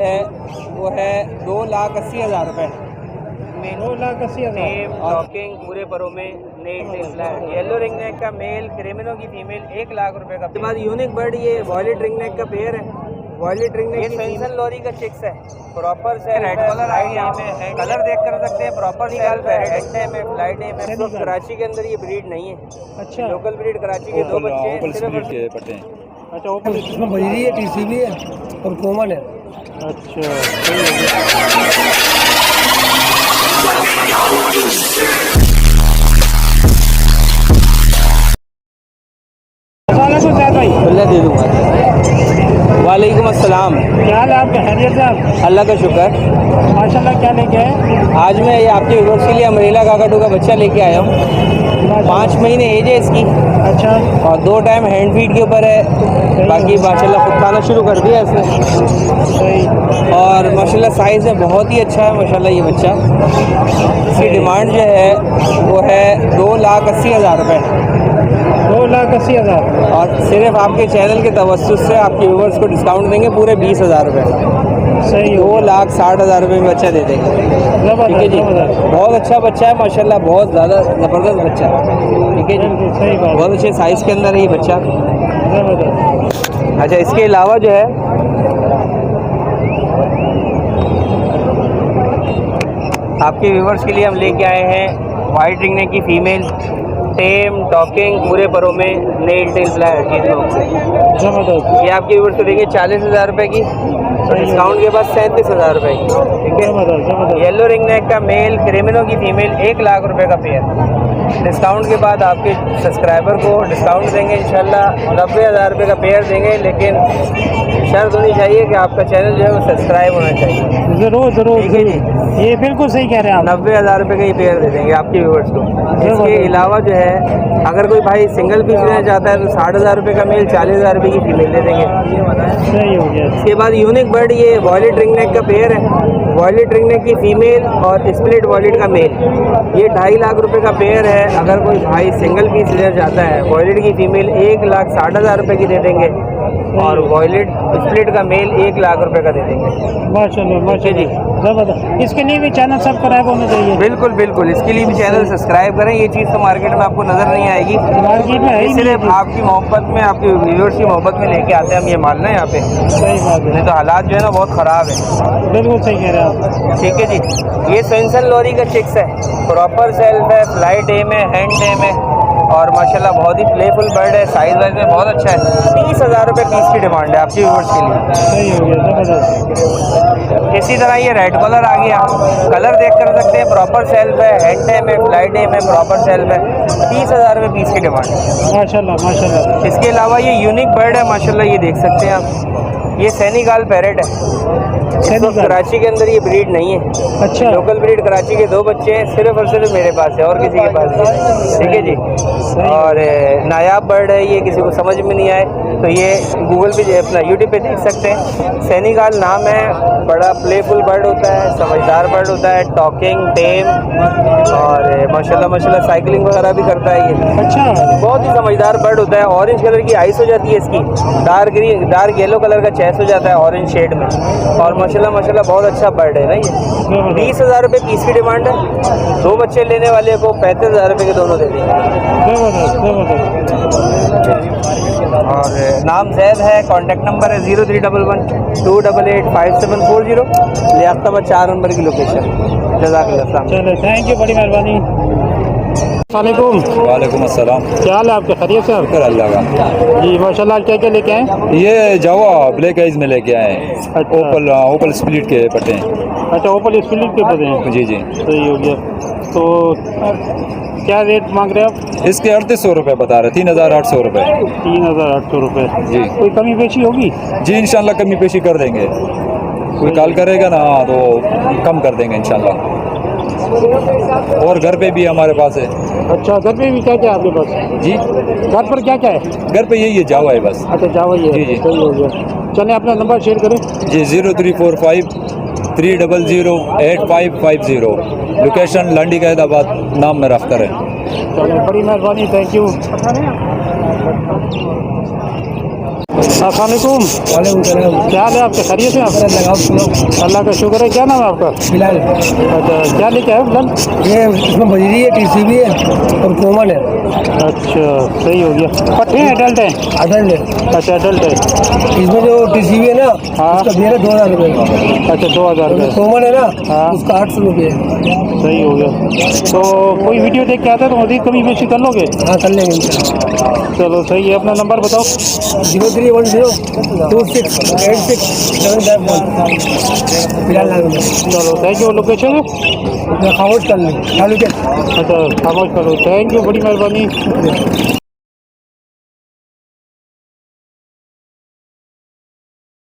है वो है 2,80,000 रुपये। 2,80,000। टॉकिंग पूरे परों में net flat yellow ring neck का मेल, क्रिमिनो की फीमेल 1 लाख रुपए का। उसके बाद यूनिक बर्ड ये वॉयलेट रिंग नेक का पेयर है। वॉयलेट रिंग नेक ये सेंसन लॉरी का चिक्स है। प्रॉपर से रेड कलर आई है, कलर देख कर सकते हैं। प्रॉपर सेल्फ है, हेड है में फ्लाइट है में। तो कराची के अंदर ये ब्रीड नहीं है। अच्छा, लोकल ब्रीड कराची के 2 बच्चे हैं सिर्फ। के पट्टे हैं। अच्छा ओपन। इसमें बजरी है, टीसी भी है और कॉमन है। अच्छा सही हो गया। भाई खुला दे दूँगा। वालेकुम अस्सलाम। क्या हाल है आपका? खैरियत साहब? अल्लाह का शुक्र। माशाल्लाह। क्या लेके आए? आज मैं ये आपके व्यूअर्स के लिए अमरीला काकाटू का बच्चा लेके आया हूँ। 5 महीने एज है इसकी अच्छा, और 2 टाइम हैंड फीड के ऊपर है। बाकी माशाल्लाह खुद खाना शुरू कर दिया इसने। सही। और माशाल्लाह साइज़ में बहुत ही अच्छा है माशाल्लाह ये बच्चा। इसकी डिमांड जो है वो है 2,80,000 रुपये। 2,80,000। और सिर्फ आपके चैनल के तवस्सुस से आपके व्यूअर्स को डिस्काउंट देंगे पूरे 20,000 रुपये का। सही हो। 2,60,000 रुपये में बच्चा दे देंगे। ठीक है जी, बहुत अच्छा बच्चा है माशाल्लाह, बहुत ज़्यादा ज़बरदस्त बच्चा है। ठीक है जी, सही बात। बहुत अच्छे साइज़ के अंदर है ये बच्चा। जबरदस्त। अच्छा, इसके अलावा जो है आपके व्यूवर्स के लिए हम लेके आए हैं वाइट रिंग नेक की फीमेल, टेम टॉकिंग पूरे परों में नेल टेल फ्लैट। जबरदस्त। ये आपके व्यूवर्स को देंगे 40,000 रुपये की, डिस्काउंट के बाद 37,000 रुपये की। ठीक है। जबरदस्त। येलो रिंग नेक का मेल, क्रिमिनो की फीमेल 1 लाख रुपए का पेयर। डिस्काउंट के बाद आपके सब्सक्राइबर को डिस्काउंट देंगे इंशाल्लाह 90,000 रुपये का पेयर देंगे। लेकिन शर्त होनी चाहिए कि आपका चैनल जो है वो सब्सक्राइब होना चाहिए। जरूर जरूर। ठीक है जी, ये बिल्कुल सही कह रहे हैं आप। 90,000 रुपये का ये पेयर दे देंगे आपके व्यूवर्स को। इसके अलावा जो है अगर कोई भाई सिंगल पीस लेना चाहता है तो 60,000 रुपये का मेल, 40,000 रुपये की फीमेल दे देंगे। सही हो गया। इसके बाद यूनिक बर्ड ये वॉयलेट रिंग नेक का पेयर है। वॉयलेट रिंग नेक की फीमेल और स्प्लिट वॉयलेट का मेल, ये 2.5 लाख रुपए का पेयर है। अगर कोई भाई सिंगल पीस लेना चाहता है वॉयलेट की फीमेल 1,60,000 रुपये की दे देंगे और वॉयलेट स्प्लिट का मेल 1 लाख रुपए का दे देंगे। माशाल्लाह माशाल्लाह। जबरदस्त। इसके लिए भी चैनल सब्सक्राइब होना चाहिए। बिल्कुल बिल्कुल, इसके लिए भी चैनल सब्सक्राइब करें। ये चीज़ तो मार्केट में आपको नज़र नहीं आएगी, मार्केट में है ही सिर्फ आपकी मोहब्बत में, आपके व्यूअर्स की मोहब्बत में लेके आते हैं हम ये माल ना यहाँ पे। सही बात है। नहीं तो हालात जो है ना बहुत ख़राब है। बिल्कुल सही कह रहे हैं आप। ठीक है जी, ये सेंसन लॉरी का चिक्स है। प्रॉपर सेल्फ है, फ्लाइट ए में, हैंड ए में और माशाल्लाह बहुत ही प्लेफुल बर्ड है। साइज वाइज में बहुत अच्छा है। 30,000 रुपये पीस की डिमांड है आपके व्यूअर्स के लिए। सही हो गया। जबरदस्त। इसी तरह ये रेड कलर आ गया, कलर देख कर सकते हैं। प्रॉपर सेल्फ है, हेड ए में, फ्लाइट ए में, प्रॉपर सेल्फ है। 30,000 रुपये पीस की डिमांड है। माशाल्लाह माशाल्लाह। इसके अलावा ये यूनिक बर्ड है माशाल्लाह, ये देख सकते हैं आप। ये सेनेगाल पैरेट है। इस वक्त कराची के अंदर ये ब्रीड नहीं है। अच्छा। लोकल ब्रीड कराची के 2 बच्चे हैं सिर्फ और सिर्फ मेरे पास है और किसी के पास नहीं। ठीक है जी। और नायाब बर्ड है ये, किसी को समझ में नहीं आए तो ये गूगल पे अपना यूट्यूब पे देख सकते हैं। सेनेगाल नाम है, बड़ा प्लेफुल बर्ड होता है, समझदार बर्ड होता है, टॉकिंग, टेम और माशाल्लाह माशाल्लाह साइकिलिंग वगैरह भी करता है ये। अच्छा। बहुत ही समझदार बर्ड होता है। ऑरेंज कलर की आइस हो जाती है इसकी, डार्क येलो कलर का चेस्ट हो जाता है ऑरेंज शेड में। और माशाल्लाह माशाल्लाह बहुत अच्छा बर्ड है ना ये। 20,000 रुपये पीस की डिमांड है। 2 बच्चे लेने वाले को 35,000 रुपये के दोनों दे देंगे। और नाम जैद है, कांटेक्ट नंबर है 0311 288 5740, लियाकताबाद 4 नंबर की लोकेशन। जज़ाकल्लाह। चलो थैंक यू, बड़ी मेहरबानी। वालेकुम। वालेकुम अस्सलाम। क्या हाल है आपका? खैरियत से? शुक्र अल्लाह का। जी माशाल्लाह। क्या क्या लेके आए? ये जावा ब्लैक आइज में लेके आए हैं। अच्छा। ओपल स्प्लिट के पट्टे हैं। अच्छा, ओपल स्प्लिट के पते हैं। जी जी। सही हो गया। तो क्या रेट मांग रहे हैं आप? इसके 3800 रुपये बता रहे, 3,800 रुपये। 3,800 रुपये। जी। कोई कमी पेशी होगी? जी इंशाल्लाह कमी पेशी कर देंगे। कोई कॉल करेगा ना तो कम कर देंगे इंशाल्लाह। और घर पे भी हमारे पास है। अच्छा, घर पे भी क्या क्या है आपके पास? जी, घर पर क्या क्या है? घर पे यही है, जावा है बस। अच्छा, जावा ही है। जी, जी। सही हो गया। चलें अपना नंबर शेयर करें। जी 0345 300 8550, लोकेशन लंडी कैदाबाद, नाम में रफ्तार है। चलें, बड़ी मेहरबानी, थैंक यू। अस्सलाम वालेकुम। वालेकुम सलाम। क्या हाल है आपके, खैरियत है आप? लगाओ सुनो अल्लाह का शुक्र है। क्या नाम है आपका? फिलहाल अच्छा, क्या लेके आए फिलहाल? ये इसमें बजरी है, टीसीबी है और कॉमन है। अच्छा, सही हो गया। पट्टे हैं, एडल्ट हैं? अडल्ट है। अच्छा, एडल्ट है। इसमें जो टीसीबी है ना हाँ। उसका बिल है 2000 रुपये का। अच्छा, 2000 का। कॉमन है ना हाँ। उसका 800 रुपये है। सही हो गया। तो कोई वीडियो देख के आता है तो अधिक कमी बेशी कर लोगे? हाँ कर लेंगे इंशाल्लाह। चलो सही है। अपना नंबर बताओ। 0310268675 फिलहाल नाम है। चलो थैंक यू। लोकेशन है? खामोश कर लें चालू के अच्छा, खामोश करो। थैंक यू, बड़ी मेहरबानी।